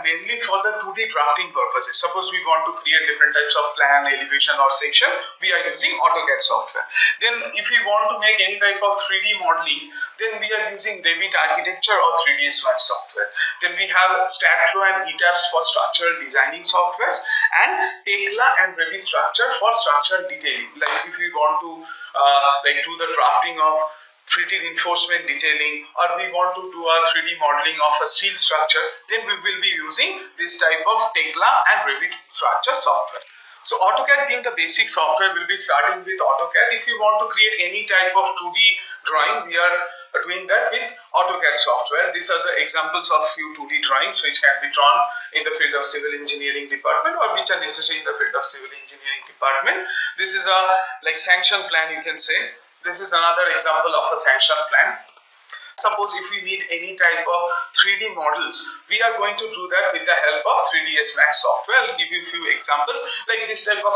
mainly for the 2D drafting purposes. Suppose we want to create different types of plan, elevation or section, we are using AutoCAD software. Then if we want to make any type of 3D modeling, then we are using Revit architecture or 3ds Max software. Then we have StatFlow and ETABS for structural designing softwares, and Tekla and Revit structure for structural detailing. Like if we want to do the drafting of 3D reinforcement detailing, or we want to do a 3D modeling of a steel structure, then we will be using this type of Tekla and Revit structure software. So AutoCAD being the basic software, we'll be starting with AutoCAD. If you want to create any type of 2D drawing, we are doing that with AutoCAD software. These are the examples of few 2D drawings which can be drawn in the field of civil engineering department, or which are necessary in the field of civil engineering department. This is a sanction plan, you can say. This is another example of a sanction plan. Suppose if we need any type of 3D models, we are going to do that with the help of 3ds Max software. I'll give you a few examples, like this type of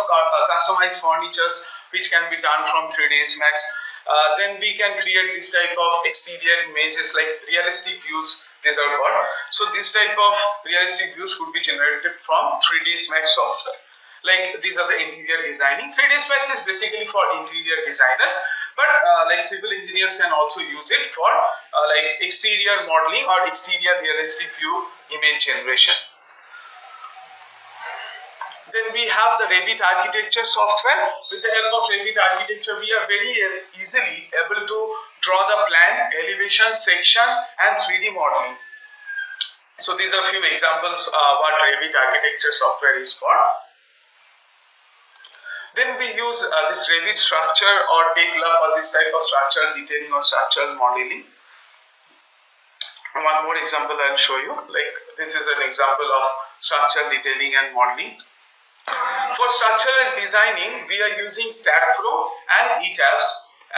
customized furnitures which can be done from 3ds Max. Then we can create this type of exterior images like realistic views. These are called. So this type of realistic views could be generated from 3ds Max software. Like these are the interior designing. 3ds Max is basically for interior designers, but like civil engineers can also use it for like exterior modeling or exterior realistic view image generation. Then we have the Revit architecture software. With the help of Revit architecture, we are very easily able to draw the plan, elevation, section and 3D modeling. So these are few examples what Revit architecture software is for. Then we use this Revit structure or Tekla for this type of structural detailing or structural modeling. One more example I'll show you. Like this is an example of structural detailing and modeling. For structural designing, we are using StatFlow and ETABS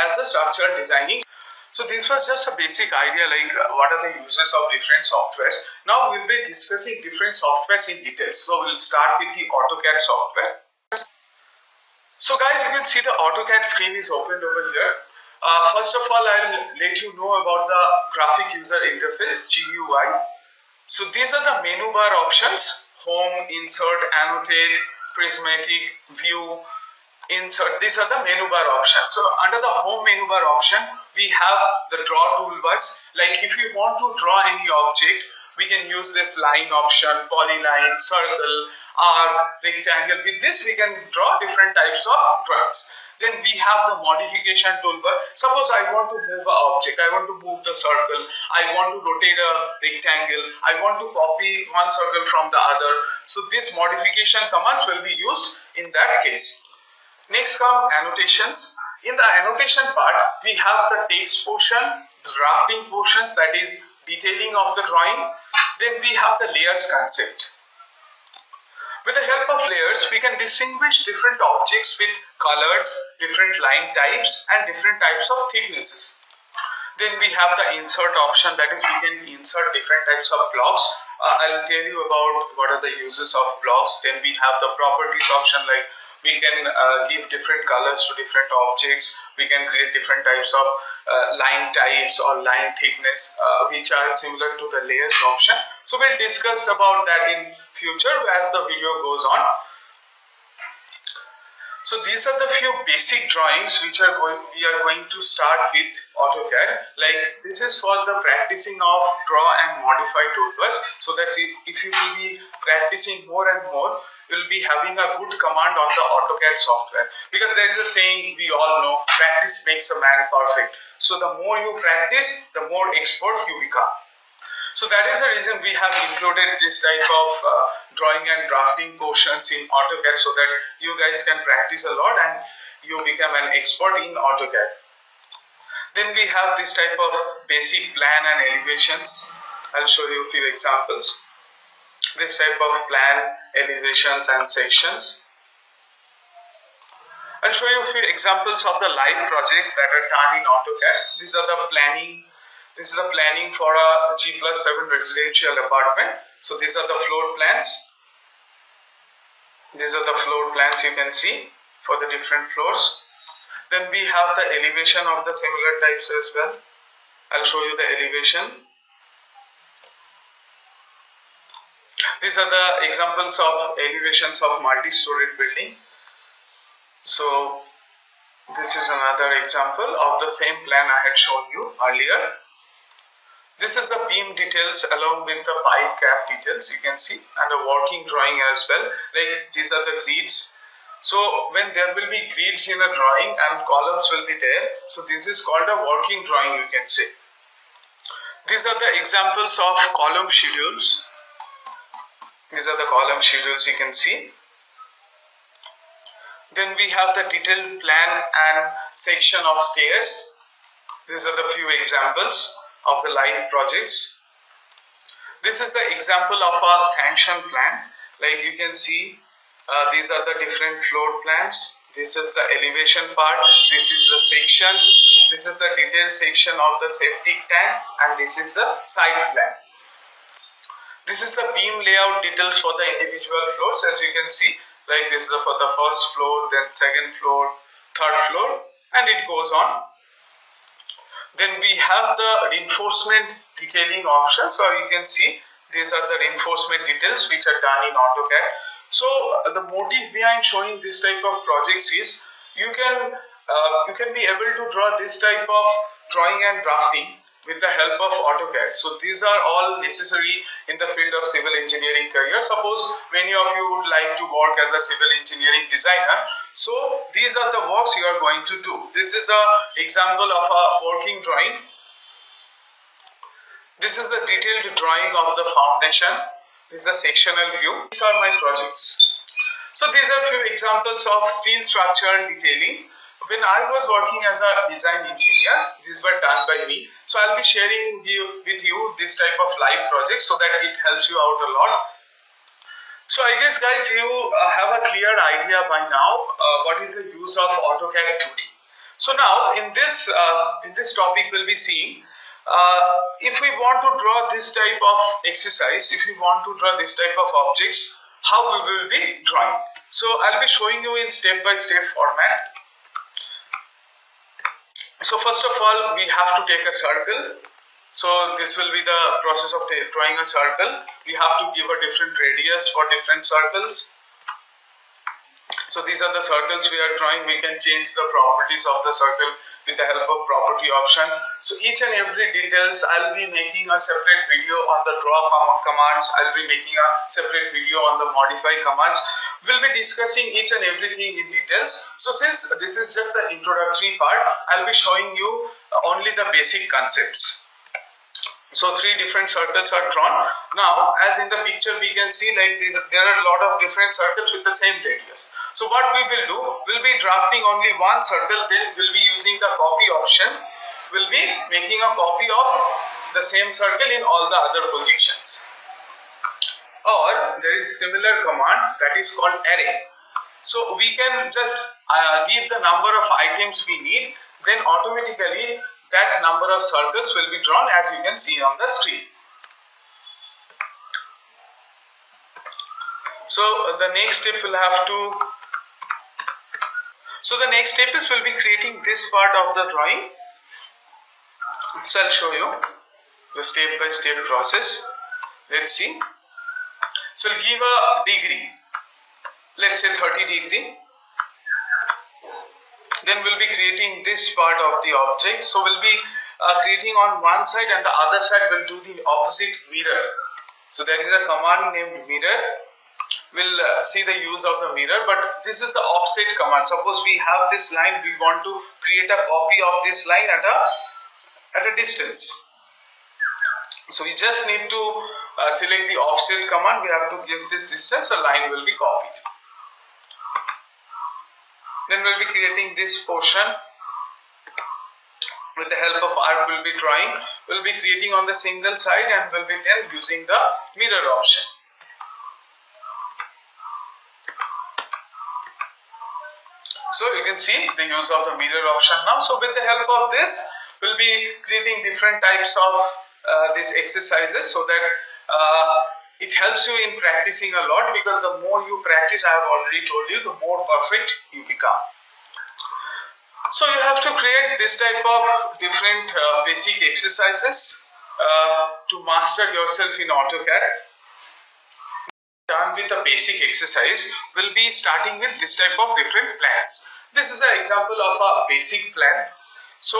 as the structural designing. So this was just a basic idea, like what are the uses of different softwares. Now we'll be discussing different softwares in details. So we'll start with the AutoCAD software. So guys, you can see the AutoCAD screen is opened over here. First of all, I'll let you know about the graphic user interface, GUI. So these are the menu bar options: home, insert, annotate, prismatic, view, insert. These are the menu bar options. So under the home menu bar option, we have the draw toolbars. Like if you want to draw any object, we can use this line option, polyline, circle, arc, rectangle. With this, we can draw different types of drawings. Then we have the modification toolbar. Suppose I want to move an object, I want to move the circle, I want to rotate a rectangle, I want to copy one circle from the other. So this modification commands will be used in that case. Next come annotations. In the annotation part, we have the text portion, the drafting portions, that is detailing of the drawing. Then we have the layers concept. With the help of layers, we can distinguish different objects with colors, different line types and different types of thicknesses. Then we have the insert option, that is we can insert different types of blocks. I'll tell you about what are the uses of blocks. Then we have the properties option, like we can give different colors to different objects. We can create different types of line types or line thickness which are similar to the layers option. So we'll discuss about that in future as the video goes on. So these are the few basic drawings which we are going to start with AutoCAD. Like this is for the practicing of draw and modify toolbars. So that's if you will be practicing more and more, you'll be having a good command on the AutoCAD software. Because there is a saying we all know, practice makes a man perfect. So the more you practice, the more expert you become. So that is the reason we have included this type of drawing and drafting portions in AutoCAD, so that you guys can practice a lot and you become an expert in AutoCAD. Then we have this type of basic plan and elevations. I'll show you a few examples. This type of plan, elevations and sections. I'll show you a few examples of the live projects that are done in AutoCAD. These are the planning. This is the planning for a G+7 residential apartment. So these are the floor plans. These are the floor plans you can see for the different floors. Then we have the elevation of the similar types as well. I'll show you the elevation. These are the examples of elevations of multi-storied building. So this is another example of the same plan I had shown you earlier. This is the beam details along with the pipe cap details, you can see, and a working drawing as well. Like these are the grids. So when there will be grids in a drawing and columns will be there, so this is called a working drawing, you can say. These are the examples of column schedules. These are the column schedules you can see. Then we have the detailed plan and section of stairs. These are the few examples of the live projects. This is the example of a sanction plan. Like you can see, these are the different floor plans. This is the elevation part. This is the section. This is the detailed section of the septic tank, and this is the site plan. This is the beam layout details for the individual floors. As you can see, like this is for the first floor, then second floor, third floor, and it goes on. Then we have the reinforcement detailing options, or you can see these are the reinforcement details which are done in AutoCAD. So the motive behind showing this type of projects is you can be able to draw this type of drawing and drafting with the help of AutoCAD. So these are all necessary in the field of civil engineering career. Suppose many of you would like to work as a civil engineering designer. So these are the works you are going to do. This is an example of a working drawing. This is the detailed drawing of the foundation. This is a sectional view. These are my projects. So these are few examples of steel structural detailing. When I was working as a design engineer, these were done by me. So I'll be sharing with you this type of live projects so that it helps you out a lot. So I guess guys, you have a clear idea by now what is the use of AutoCAD 2D. So now in this topic we'll be seeing if we want to draw this type of exercise, if we want to draw this type of objects, how we will be drawing. So I'll be showing you in step-by-step format. So first of all, we have to take a circle. So this will be the process of drawing a circle. We have to give a different radius for different circles. So these are the circles we are drawing. We can change the properties of the circle with the help of property option. So each and every details, I'll be making a separate video on the draw commands. I'll be making a separate video on the modify commands. We'll be discussing each and everything in details. So since this is just the introductory part, I'll be showing you only the basic concepts. So three different circles are drawn. Now, as in the picture we can see, like this, there are a lot of different circles with the same radius. So what we will do, we'll be drafting only one circle, then we'll be using the copy option. We'll be making a copy of the same circle in all the other positions. Or there is similar command that is called array. So we can just give the number of items we need, then automatically that number of circles will be drawn, as you can see on the screen. So the next step will have to. So the next step is we'll be creating this part of the drawing. So I'll show you the step-by-step process. Let's see. So we'll give a degree. Let's say 30 degree. Then we'll be creating this part of the object. So we'll be creating on one side, and the other side will do the opposite mirror. So there is a command named mirror. We'll see the use of the mirror, but this is the offset command. Suppose we have this line, we want to create a copy of this line at a distance. So we just need to select the offset command. We have to give this distance, a line will be copied. Then we'll be creating this portion. With the help of arc we'll be drawing. We'll be creating on the single side, and we'll be then using the mirror option. So you can see the use of the mirror option now. So with the help of this, we'll be creating different types of these exercises, so that it helps you in practicing a lot, because the more you practice, I have already told you, the more perfect you become. So you have to create this type of different basic exercises to master yourself in AutoCAD. done with the basic exercise, we'll be starting with this type of different plans. This is an example of a basic plan. So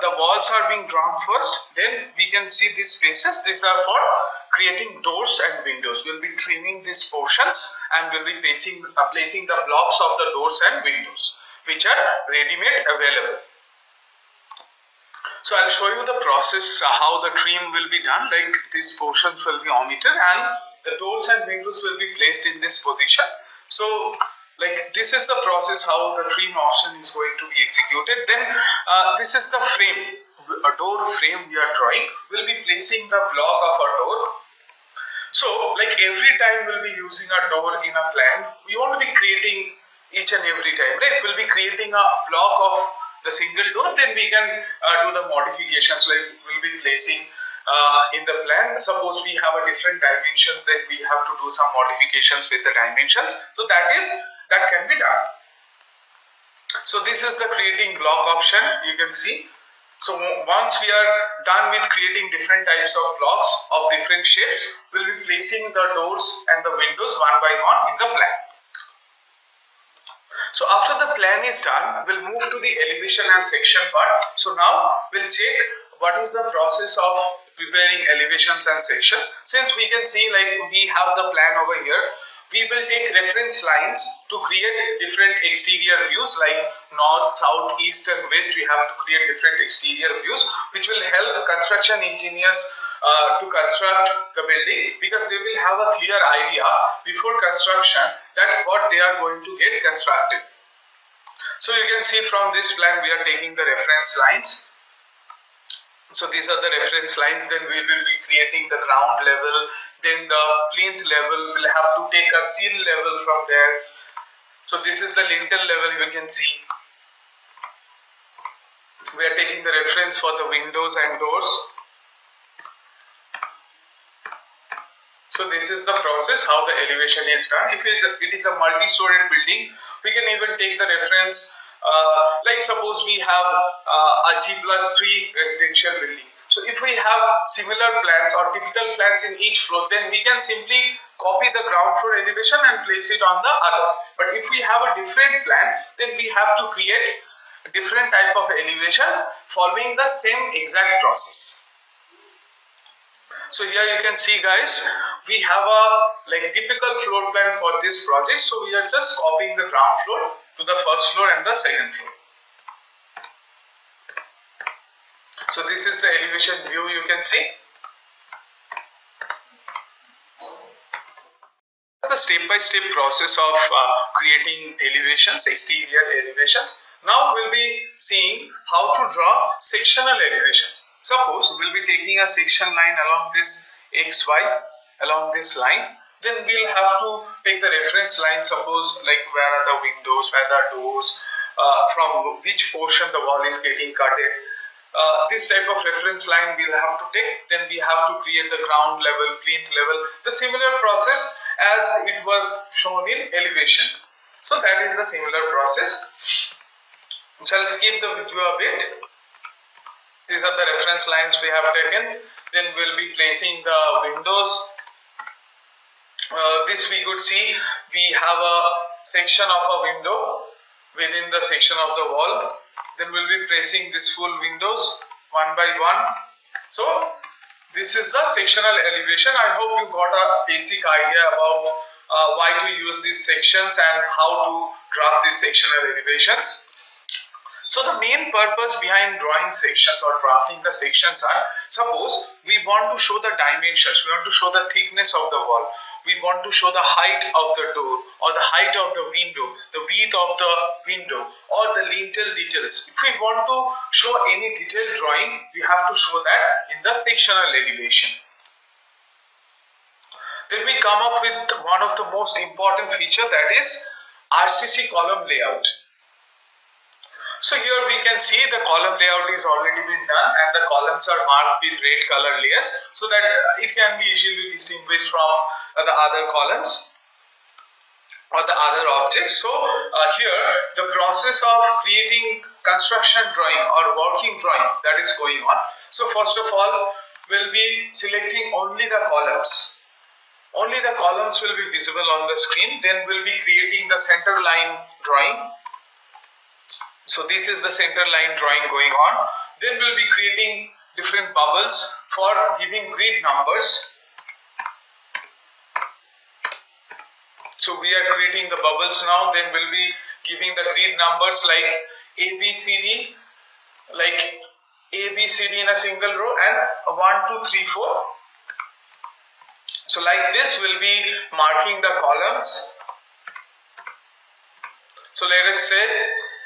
the walls are being drawn first, then we can see these spaces. These are for creating doors and windows. We'll be trimming these portions and we'll be placing the blocks of the doors and windows, which are ready-made available. So I'll show you the process, how the trim will be done. Like these portions will be omitted and the doors and windows will be placed in this position. So like this is the process how the trim option is going to be executed. Then this is the frame, a door frame we are drawing. We'll be placing the block of a door. So like every time we'll be using a door in a plan, we won't be creating each and every time, right? We'll be creating a block of the single door, then we can do the modifications. Like we'll be placing in the plan, suppose we have a different dimensions, then we have to do some modifications with the dimensions. So that can be done. So this is the creating block option, you can see. So once we are done with creating different types of blocks of different shapes, we'll be placing the doors and the windows one by one in the plan. So after the plan is done, we'll move to the elevation and section part. So now we'll check what is the process of preparing elevations and section. Since we can see like we have the plan over here, we will take reference lines to create different exterior views like north, south, east and west. We have to create different exterior views which will help construction engineers to construct the building, because they will have a clear idea before construction that what they are going to get constructed. So you can see from this plan we are taking the reference lines. So these are the reference lines. Then we will be creating the ground level, then the plinth level. We'll have to take a sill level from there. So this is the lintel level, you can see. We are taking the reference for the windows and doors. So this is the process how the elevation is done. If it is a multi-storied building, we can even take the reference like suppose we have a G+3 residential building. So if we have similar plans or typical plans in each floor, then we can simply copy the ground floor elevation and place it on the others. But if we have a different plan, then we have to create a different type of elevation following the same exact process. So here you can see guys, we have a like typical floor plan for this project. So we are just copying the ground floor to the first floor and the second floor. So this is the elevation view you can see. It's the step-by-step process of creating elevations, exterior elevations. Now we'll be seeing how to draw sectional elevations. Suppose we'll be taking a section line along this XY, along this line. Then we'll have to take the reference line, suppose like where are the windows, where are the doors, from which portion the wall is getting cutted. This type of reference line we'll have to take. Then we have to create the ground level, plinth level, the similar process as it was shown in elevation. So that is the similar process. So I'll skip the video a bit. These are the reference lines we have taken. Then we'll be placing the windows. This we could see we have a section of a window within the section of the wall. Then we'll be placing this full windows one by one. So this is the sectional elevation. I hope you got a basic idea about why to use these sections and how to draft these sectional elevations. So the main purpose behind drawing sections or drafting the sections are, suppose we want to show the dimensions, we want to show the thickness of the wall, we want to show the height of the door or the height of the window, the width of the window or the lintel details. If we want to show any detailed drawing, we have to show that in the sectional elevation. Then we come up with one of the most important feature, that is RCC column layout. So here we can see the column layout is already been done and the columns are marked with red color layers so that it can be easily distinguished from the other columns or the other objects. So here the process of creating construction drawing or working drawing that is going on. So first of all we'll be selecting only the columns. Only the columns will be visible on the screen. Then we'll be creating the center line drawing. So this is the center line drawing going on. Then we'll be creating different bubbles for giving grid numbers. So we are creating the bubbles now. Then we'll be giving the grid numbers like A, B, C, D, like A, B, C, D in a single row, and 1, 2, 3, 4. So like this we'll be marking the columns. So let us say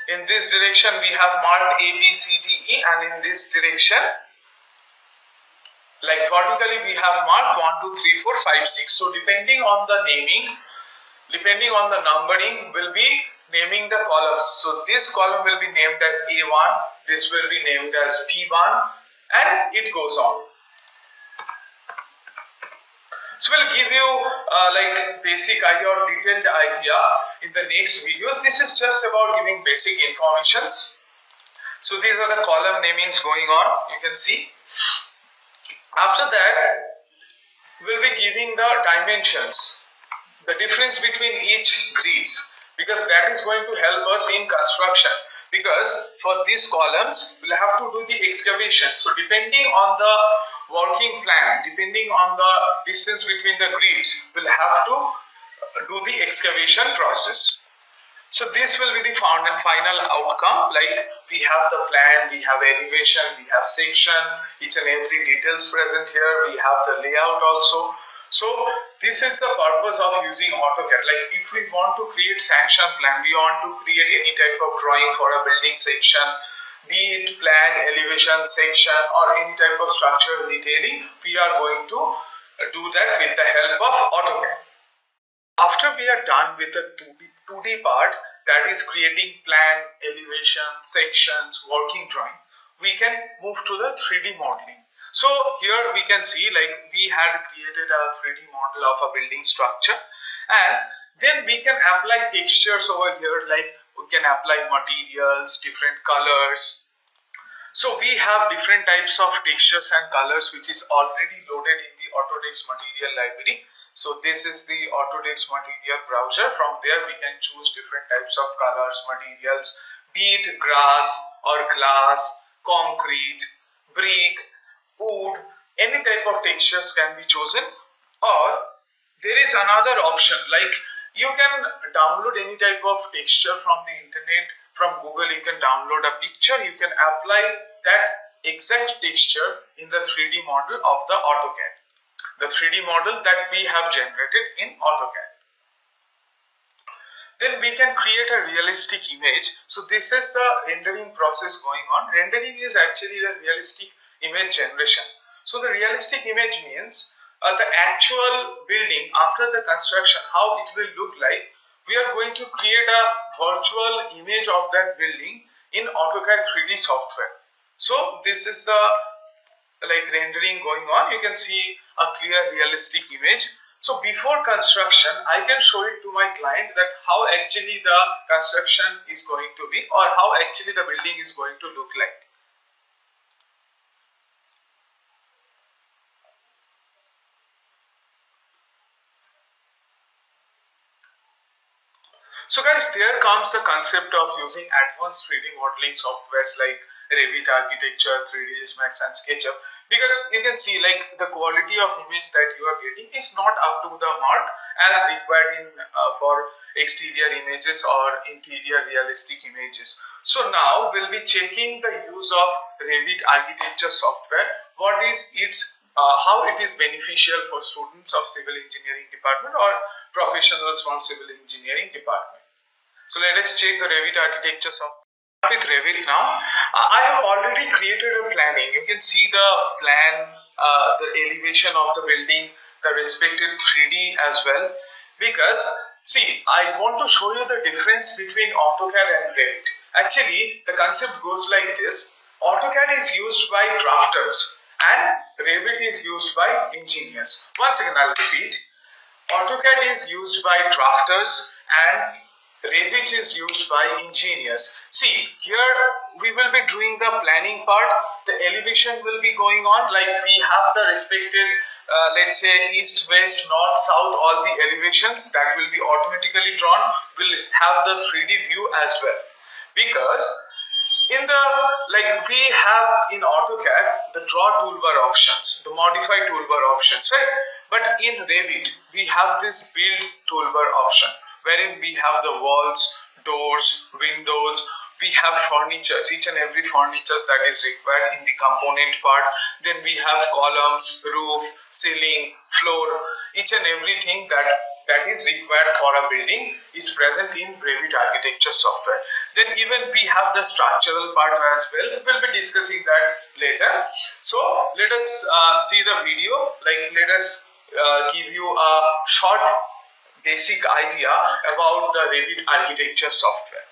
in this direction we have marked A, B, C, D, E, and in this direction, like vertically, we have marked 1, 2, 3, 4, 5, 6. So depending on the naming, depending on the numbering, we'll be naming the columns. So this column will be named as A1, this will be named as B1, and it goes on. So we'll give you like basic idea or detailed idea in the next videos. This is just about giving basic informations. So these are the column namings going on, you can see. After that, we'll be giving the dimensions, the difference between each grids, because that is going to help us in construction. Because for these columns, we'll have to do the excavation. So depending on the working plan, depending on the distance between the grids, we'll have to do the excavation process. So this will be the final outcome. Like we have the plan, we have elevation, we have section, each and every details present here. We have the layout also. So this is the purpose of using AutoCAD. Like if we want to create sanction plan, we want to create any type of drawing for a building section, be it plan, elevation, section, or any type of structural detailing, we are going to do that with the help of AutoCAD. After we are done with the 2D part, that is creating plan, elevation, sections, working drawing, we can move to the 3D modeling. So here we can see like we had created a 3D model of a building structure, and then we can apply textures over here, like we can apply materials, different colors. So we have different types of textures and colors which is already loaded in the Autodesk material library. So this is the Autodesk material browser. From there we can choose different types of colors, materials, be it grass or glass, concrete, brick, wood, any type of textures can be chosen. Or there is another option, like you can download any type of texture from the internet, from Google. You can download a picture, you can apply that exact texture in the 3D model of the AutoCAD, the 3D model that we have generated in AutoCAD. Then we can create a realistic image. So this is the rendering process going on. Rendering is actually the realistic image generation. So the realistic image means the actual building after the construction, how it will look like. We are going to create a virtual image of that building in AutoCAD 3D software. So this is the like rendering going on. You can see a clear realistic image. So before construction, I can show it to my client that how actually the construction is going to be, or how actually the building is going to look like. So guys, there comes the concept of using advanced 3D modeling softwares like Revit Architecture, 3ds Max, and SketchUp, because you can see like the quality of image that you are getting is not up to the mark as required in for exterior images or interior realistic images. So now we'll be checking the use of Revit Architecture software. What is its how it is beneficial for students of civil engineering department or professionals from civil engineering department. So let us check the Revit Architecture software. With Revit now, I have already created a planning. You can see the plan, the elevation of the building, the respective 3D as well. Because see, I want to show you the difference between AutoCAD and Revit. Actually, the concept goes like this: AutoCAD is used by drafters and Revit is used by engineers. Once again, I'll repeat: AutoCAD is used by drafters and Revit is used by engineers. See, here we will be doing the planning part. The elevation will be going on, like we have the respected, let's say east, west, north, south, all the elevations that will be automatically drawn. Will have the 3D view as well, because in the, like we have in AutoCAD the draw toolbar options, the modify toolbar options, right? But in Revit we have this build toolbar option, wherein we have the walls, doors, windows, we have furnitures, each and every furnitures that is required in the component part. Then we have columns, roof, ceiling, floor, each and everything that is required for a building is present in Revit architecture software. Then even we have the structural part as well. We'll be discussing that later. So let us see the video. Like, let us give you a short basic idea about the Revit architecture software.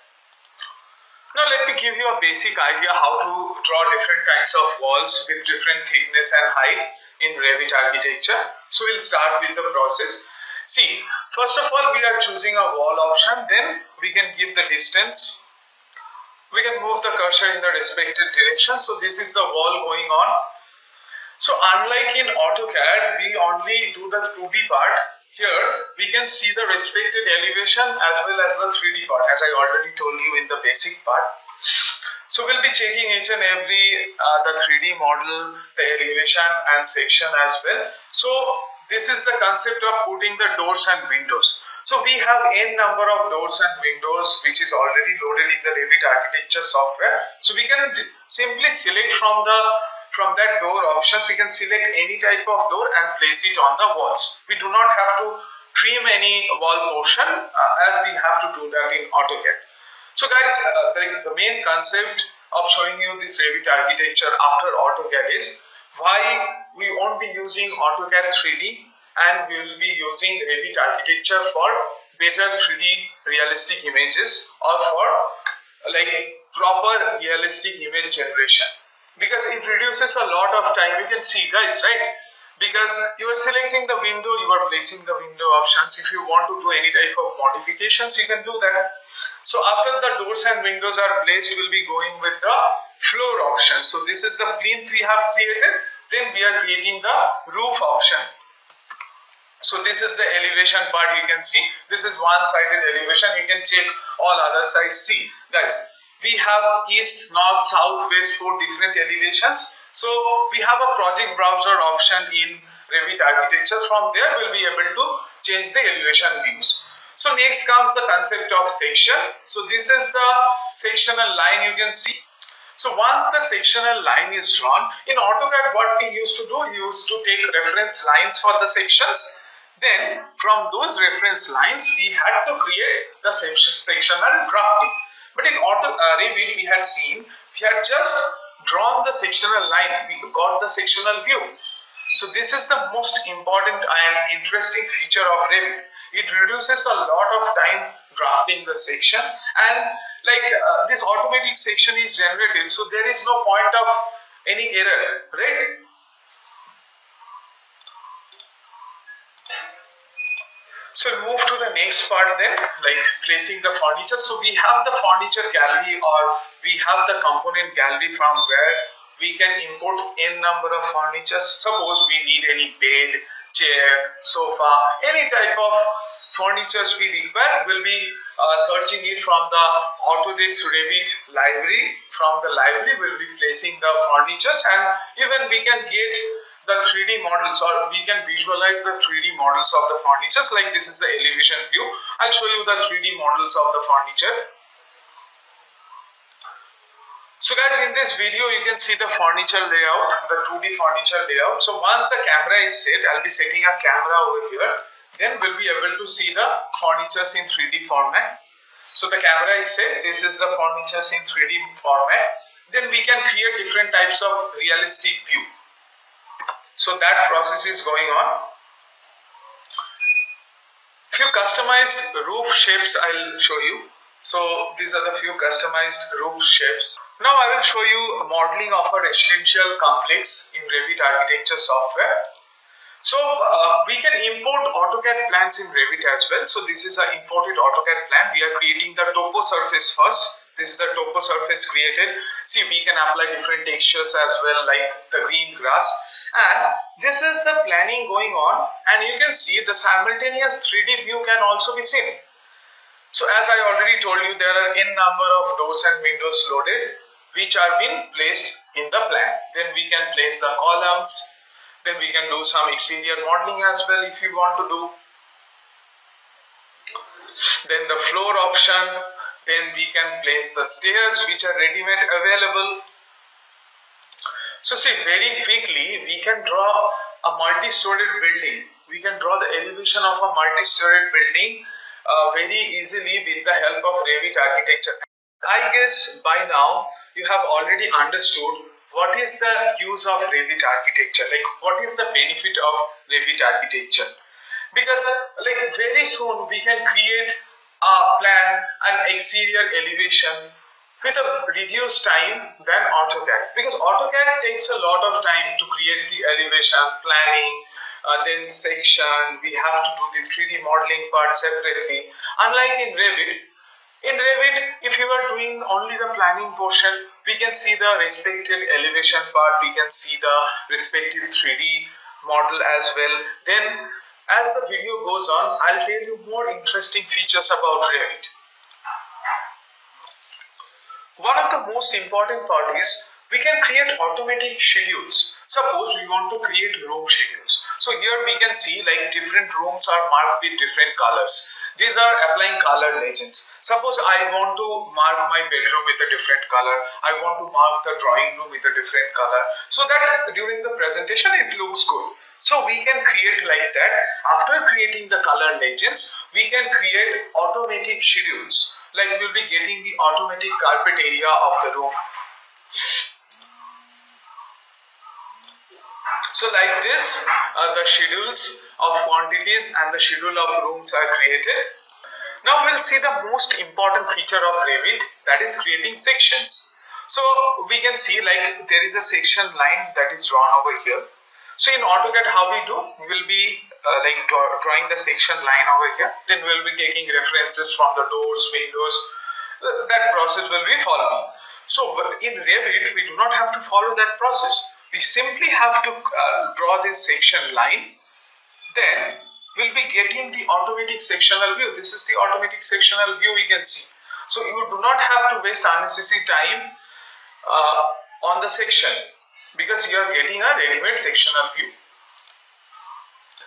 Now let me give you a basic idea how to draw different kinds of walls with different thickness and height in Revit architecture. So we'll start with the process. See, first of all, we are choosing a wall option. Then we can give the distance. We can move the cursor in the respective direction. So this is the wall going on. So unlike in AutoCAD, we only do the 2D part. Here we can see the respected elevation as well as the 3D part, as I already told you in the basic part. So we'll be checking each and every the 3D model, the elevation and section as well. So this is the concept of putting the doors and windows. So we have n number of doors and windows which is already loaded in the Revit architecture software. So we can simply select from that door options, we can select any type of door and place it on the walls. We do not have to trim any wall portion as we have to do that in AutoCAD. So guys, the main concept of showing you this Revit architecture after AutoCAD is why we won't be using AutoCAD 3D and we will be using Revit architecture for better 3D realistic images or for like proper realistic image generation. Because it reduces a lot of time. You can see, guys, right? Because you are selecting the window, you are placing the window options. If you want to do any type of modifications, you can do that. So after the doors and windows are placed, we'll be going with the floor option. So this is the plinth we have created. Then we are creating the roof option. So this is the elevation part. You can see this is one-sided elevation. You can check all other sides. See, guys, we have east, north, south, west, 4 different elevations. So we have a project browser option in Revit architecture. From there we'll be able to change the elevation views. So next comes the concept of section. So this is the sectional line you can see. So once the sectional line is drawn, in AutoCAD what we used to do, we used to take reference lines for the sections. Then from those reference lines we had to create the sectional drafting. But in Revit we had seen, we had just drawn the sectional line, we got the sectional view. So this is the most important and interesting feature of Revit. It reduces a lot of time drafting the section, and like this automatic section is generated, so there is no point of any error, right? So move to the next part then, like placing the furniture. So we have the furniture gallery, or we have the component gallery from where we can import n number of furniture. Suppose we need any bed, chair, sofa, any type of furnitures we require, we'll be searching it from the Autodesk Revit library. From the library we'll be placing the furnitures, and even we can get the 3D models, or we can visualize the 3D models of the furnitures. Like this is the elevation view. I'll show you the 3D models of the furniture. So guys, in this video you can see the furniture layout, the 2D furniture layout. So once the camera is set, I'll be setting a camera over here. Then we'll be able to see the furnitures in 3D format. So the camera is set. This is the furnitures in 3D format. Then we can create different types of realistic view. So that process is going on. Few customized roof shapes I'll show you. So these are the few customized roof shapes. Now I will show you modeling of a residential complex in Revit architecture software. So we can import AutoCAD plans in Revit as well. So this is an imported AutoCAD plan. We are creating the topo surface first. This is the topo surface created. See, we can apply different textures as well, like the green grass. And this is the planning going on. And you can see the simultaneous 3D view can also be seen. So as I already told you, there are n number of doors and windows loaded, which are being placed in the plan. Then we can place the columns. Then we can do some exterior modeling as well if you want to do. Then the floor option. Then we can place the stairs which are ready-made available. So see, very quickly we can draw a multi-storied building. We can draw the elevation of a multi-storied building very easily with the help of Revit architecture. I guess by now you have already understood what is the use of Revit architecture, like what is the benefit of Revit architecture. Because like very soon we can create a plan, an exterior elevation with a reduced time than AutoCAD, because AutoCAD takes a lot of time to create the elevation, planning, then section, we have to do the 3D modeling part separately. Unlike in Revit, if you are doing only the planning portion, we can see the respective elevation part, we can see the respective 3D model as well. Then as the video goes on, I'll tell you more interesting features about Revit. One of the most important part is we can create automatic schedules. Suppose we want to create room schedules. So here we can see like different rooms are marked with different colors. These are applying color legends. Suppose I want to mark my bedroom with a different color. I want to mark the drawing room with a different color. So that during the presentation it looks good. So we can create like that. After creating the color legends, we can create automatic schedules. Like we'll be getting the automatic carpet area of the room. So like this, the schedules of quantities and the schedule of rooms are created. Now we'll see the most important feature of Revit, that is creating sections. So we can see like there is a section line that is drawn over here. So in AutoCAD, how we do, we will be drawing the section line over here. Then we'll be taking references from the doors, windows. That process will be following. So in Revit, we do not have to follow that process. We simply have to draw this section line. Then we'll be getting the automatic sectional view. This is the automatic sectional view we can see. So you do not have to waste unnecessary time on the section, because you are getting a ready-made sectional view.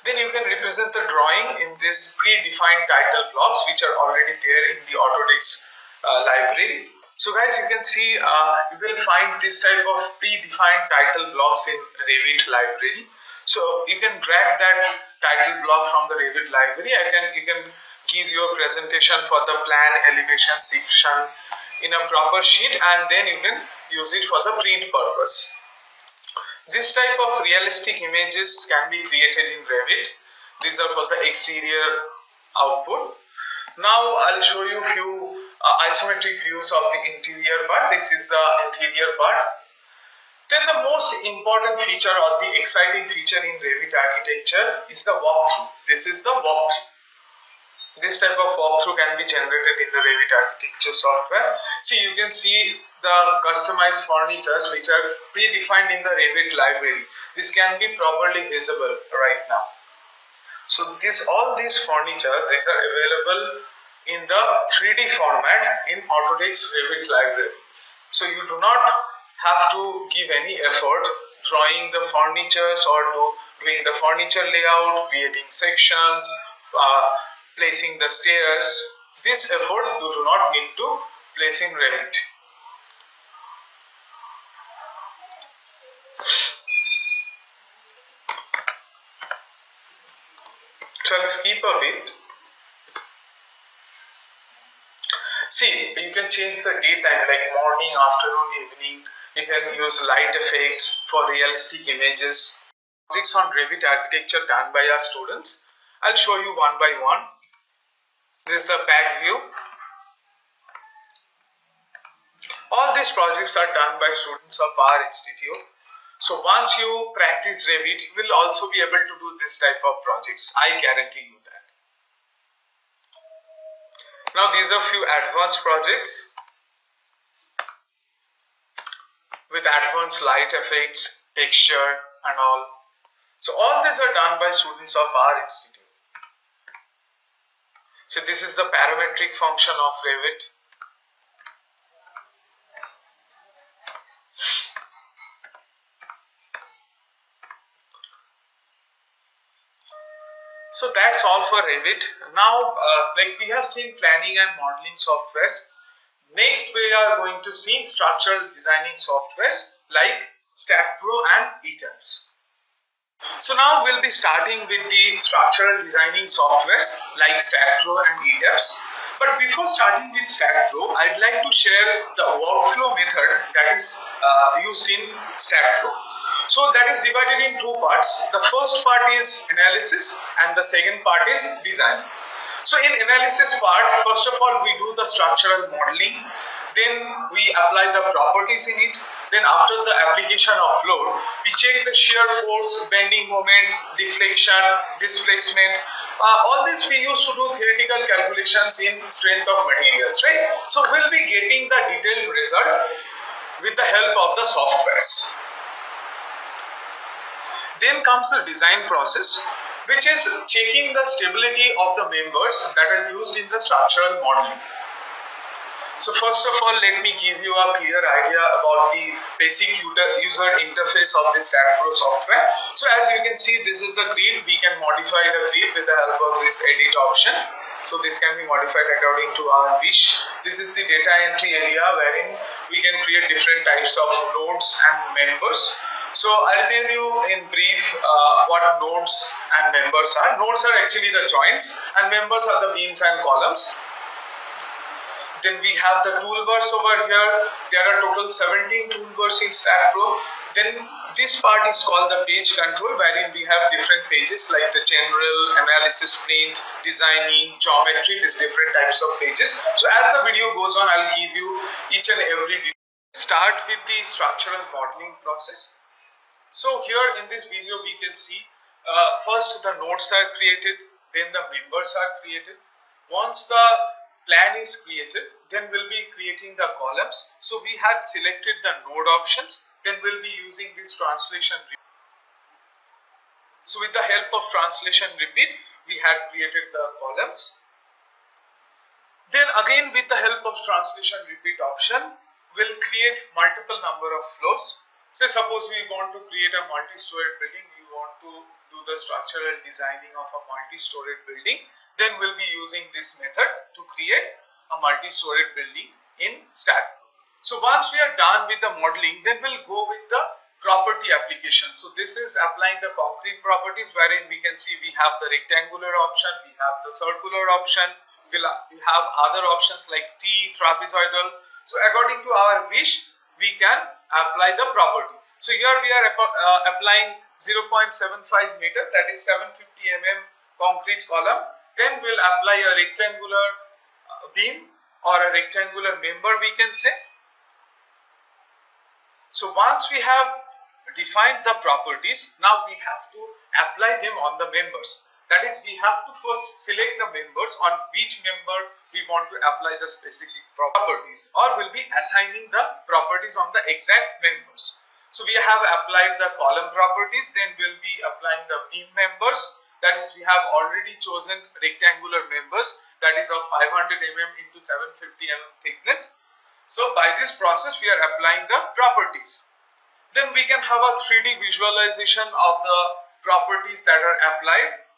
Then you can represent the drawing in this predefined title blocks which are already there in the Autodesk library. So guys, you can see you will find this type of predefined title blocks in Revit library. So you can drag that title block from the Revit library. You can give your presentation for the plan elevation section in a proper sheet, and then you can use it for the print purpose. This type of realistic images can be created in Revit. These are for the exterior output. Now I'll show you few isometric views of the interior part. This is the interior part. Then the most important feature or the exciting feature in Revit architecture is the walkthrough. This is the walkthrough. This type of walkthrough can be generated in the Revit architecture software. See, you can see the customized furnitures which are predefined in the Revit library. This can be properly visible right now. So all these furniture, these are available in the 3D format in Autodesk Revit library. So you do not have to give any effort drawing the furnitures or doing the furniture layout, creating sections, placing the stairs. This effort you do not need to place in Revit. So I'll skip a bit. See, you can change the daytime like morning, afternoon, evening. You can use light effects for realistic images. Projects on Revit architecture done by our students. I'll show you one by one. This is the back view. All these projects are done by students of our institute. So once you practice Revit, you will also be able to do this type of projects. I guarantee you that. Now these are few advanced projects with advanced light effects, texture and all. So all these are done by students of our institute. So this is the parametric function of Revit. So that's all for Revit. Now, like we have seen planning and modeling softwares. Next, we are going to see structural designing softwares like StatPro and ETABS. So now we'll be starting with the structural designing softwares like StatPro and ETABS. But before starting with StatPro, I'd like to share the workflow method that is used in StatPro. So that is divided in two parts. The first part is analysis and the second part is design. So in analysis part, first of all, we do the structural modeling. Then we apply the properties in it. Then after the application of load, we check the shear force, bending moment, deflection, displacement. All this we used to do theoretical calculations in strength of materials, right? So we'll be getting the detailed result with the help of the softwares. Then comes the design process, which is checking the stability of the members that are used in the structural modeling. So first of all, let me give you a clear idea about the basic user interface of this StatPro software. So as you can see, this is the grid. We can modify the grid with the help of this edit option. So this can be modified according to our wish. This is the data entry area wherein we can create different types of nodes and members. So I'll tell you in brief what nodes and members are. Nodes are actually the joints and members are the beams and columns. Then we have the toolbars over here. There are total 17 toolbars in StatPro. Then this part is called the page control, wherein we have different pages like the general, analysis, print, designing, geometry, these different types of pages. So as the video goes on, I'll give you each and every detail. Start with the structural modeling process. So here in this video, we can see first the nodes are created, then the members are created. Once the plan is created, then we'll be creating the columns. So we had selected the node options, then we'll be using this translation repeat. So with the help of translation repeat, we had created the columns. Then again with the help of translation repeat option, we'll create multiple number of floors. Say suppose we want to create a multi-storied building, we want to do the structural designing of a multi-storied building, then we'll be using this method to create a multi-storied building in StatPro. So once we are done with the modeling, then we'll go with the property application. So this is applying the concrete properties, wherein we can see we have the rectangular option, we have the circular option, we have other options like T, trapezoidal. So according to our wish, we can apply the property. So here we are applying 0.75 meter, that is 750 mm concrete column. Then we'll apply a rectangular beam or a rectangular member, we can say. So once we have defined the properties, now we have to apply them on the members. That is, we have to first select the members on which member we want to apply the specific properties, or we'll be assigning the properties on the exact members. So we have applied the column properties, then we'll be applying the beam members. That is, we have already chosen rectangular members, that is of 500 mm into 750 mm thickness. So by this process, we are applying the properties. Then we can have a 3D visualization of the properties that are applied.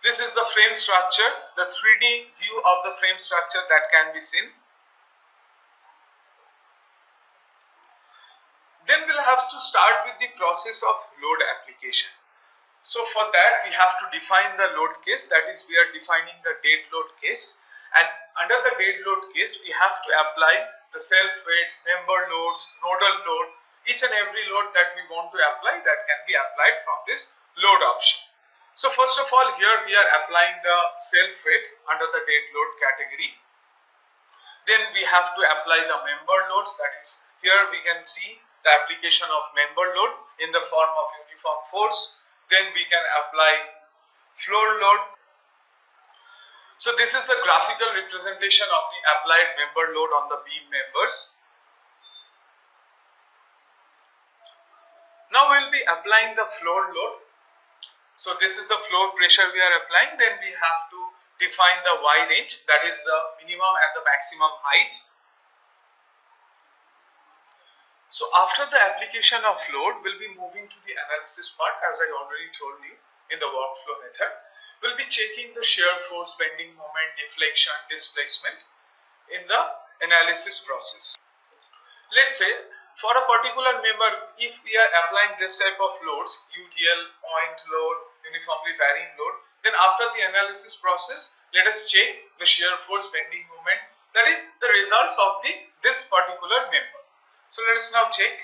This is the frame structure, the 3D view of the frame structure that can be seen. Then we'll have to start with the process of load application. So for that, we have to define the load case, that is, we are defining the dead load case. And under the dead load case, we have to apply the self-weight, member loads, nodal load, each and every load that we want to apply, that can be applied from this load option. So first of all, here we are applying the self-weight under the dead load category. Then we have to apply the member loads, that is, here we can see the application of member load in the form of uniform force. Then we can apply floor load. So this is the graphical representation of the applied member load on the beam members. Now we will be applying the floor load. So this is the floor pressure we are applying. Then we have to define the Y range, that is the minimum and the maximum height. So after the application of load, we'll be moving to the analysis part, as I already told you in the workflow method. We'll be checking the shear force, bending moment, deflection, displacement in the analysis process. Let's say for a particular member, if we are applying this type of loads, UTL, point load, uniformly varying load, then after the analysis process, let us check the shear force, bending moment, that is the results of this particular member. So let us now check.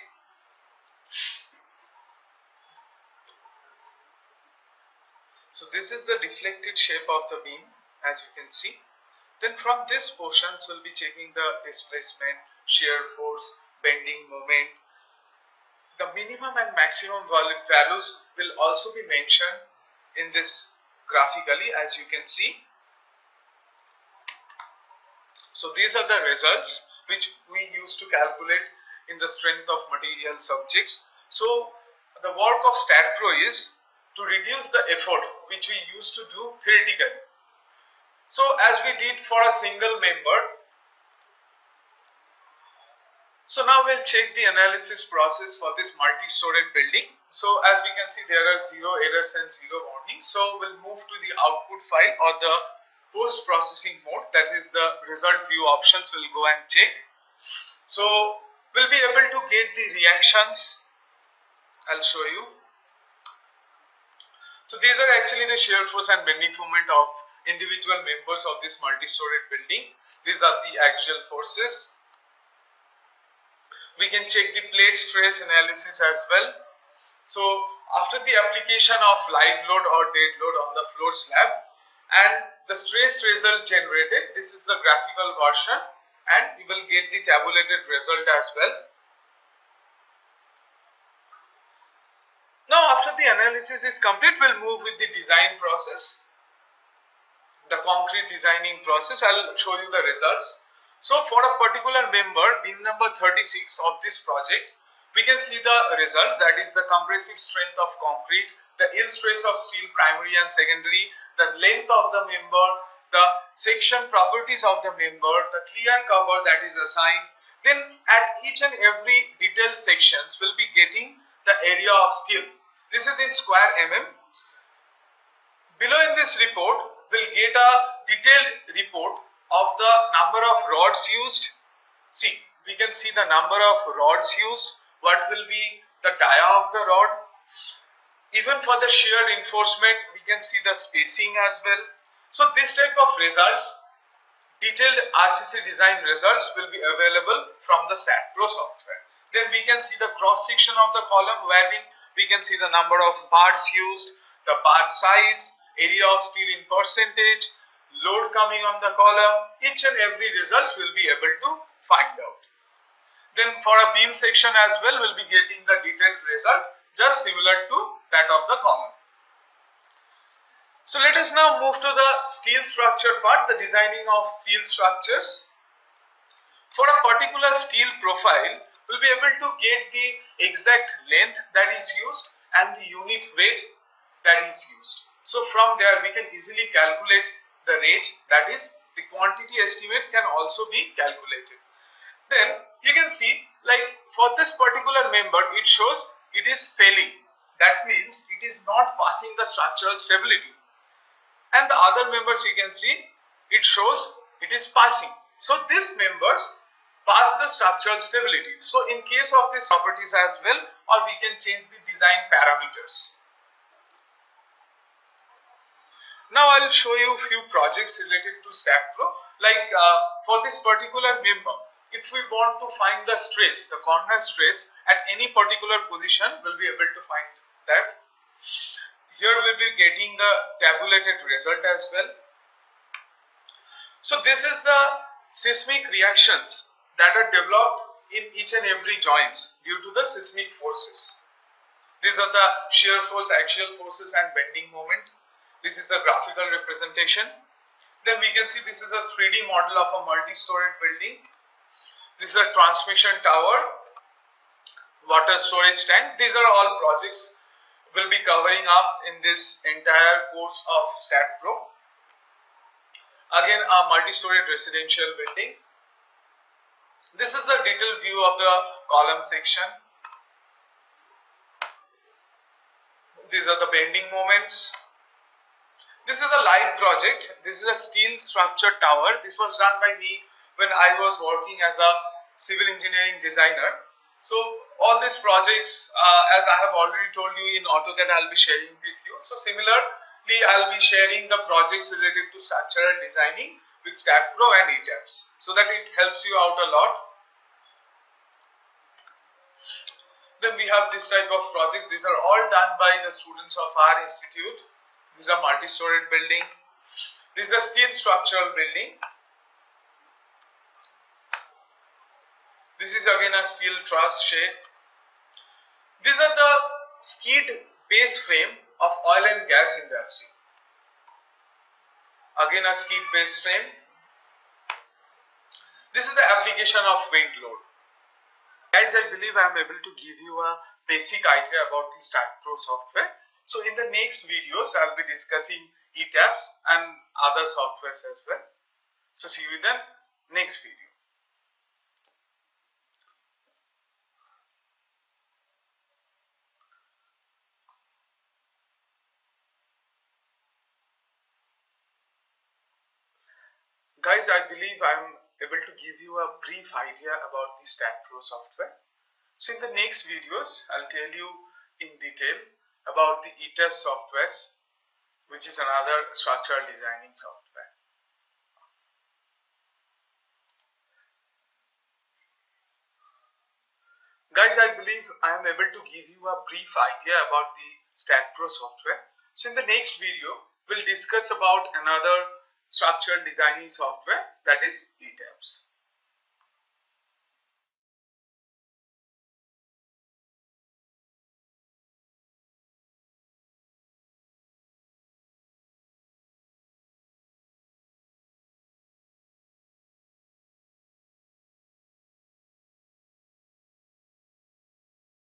So this is the deflected shape of the beam, as you can see. Then from this portions we'll be checking the displacement, shear force, bending moment. The minimum and maximum values will also be mentioned in this graphically, as you can see. So these are the results which we use to calculate in the strength of material subjects. So the work of StatPro is to reduce the effort which we used to do theoretically. So as we did for a single member, so now we'll check the analysis process for this multi-storied building. So as we can see, there are 0 errors and 0 warnings. So we'll move to the output file or the post-processing mode, that is the result view options. We'll go and check. So we'll be able to get the reactions. I'll show you. So these are actually the shear force and bending moment of individual members of this multi-storied building. These are the axial forces. We can check the plate stress analysis as well. So after the application of live load or dead load on the floor slab and the stress result generated, this is the graphical version, and you will get the tabulated result as well. Now after the analysis is complete, we'll move with the design process, the concrete designing process. I'll show you the results. So for a particular member, beam number 36 of this project, we can see the results, that is the compressive strength of concrete, the yield stress of steel primary and secondary, the length of the member, the section properties of the member, the clear cover that is assigned. Then at each and every detailed sections will be getting the area of steel. This is in square mm. Below in this report, we'll get a detailed report of the number of rods used. See, we can see the number of rods used, what will be the dia of the rod. Even for the shear reinforcement, we can see the spacing as well. So this type of results, detailed RCC design results, will be available from the StatPro software. Then we can see the cross section of the column, wherein we can see the number of bars used, the bar size, area of steel in percentage, load coming on the column. Each and every results will be able to find out. Then for a beam section as well, we'll be getting the detailed result just similar to that of the column. So let us now move to the steel structure part, the designing of steel structures. For a particular steel profile, we'll be able to get the exact length that is used and the unit weight that is used. So from there we can easily calculate the rate, that is the quantity estimate can also be calculated. Then you can see, like for this particular member, it shows it is failing. That means it is not passing the structural stability. And the other members you can see, it shows it is passing. So these members pass the structural stability. So in case of these properties as well, or we can change the design parameters. Now I will show you a few projects related to StatPro. Like for this particular member, if we want to find the stress, the corner stress at any particular position, we'll be able to find that. Here we'll be getting the tabulated result as well. So this is the seismic reactions that are developed in each and every joints due to the seismic forces. These are the shear force, axial forces and bending moment. This is the graphical representation. Then we can see this is a 3D model of a multi-storied building. This is a transmission tower, water storage tank. These are all projects will be covering up in this entire course of Stat Pro. Again, a multi-storied residential building. This is the detailed view of the column section. These are the bending moments. This is a light project. This is a steel structured tower. This was done by me when I was working as a civil engineering designer. So all these projects, as I have already told you in AutoCAD, I'll be sharing with you. So similarly, I'll be sharing the projects related to structural designing with Stat Pro and ETABS, so that it helps you out a lot. Then we have this type of projects. These are all done by the students of our institute. This is a multi-storied building. This is a steel structural building. This is again a steel truss shed. These are the skid base frame of oil and gas industry. Again a skid base frame. This is the application of wind load. Guys, I believe I am able to give you a basic idea about the Stat Pro software. So in the next videos, I'll be discussing ETABS and other softwares as well. So see you in the next video. Guys, I believe I'm able to give you a brief idea about the Stat Pro software. So in the next videos, I'll tell you in detail about the ETABS softwares, which is another structural designing software. Guys, I believe I am able to give you a brief idea about the Stat Pro software. So in the next video, we'll discuss about another structural designing software, that is ETABS.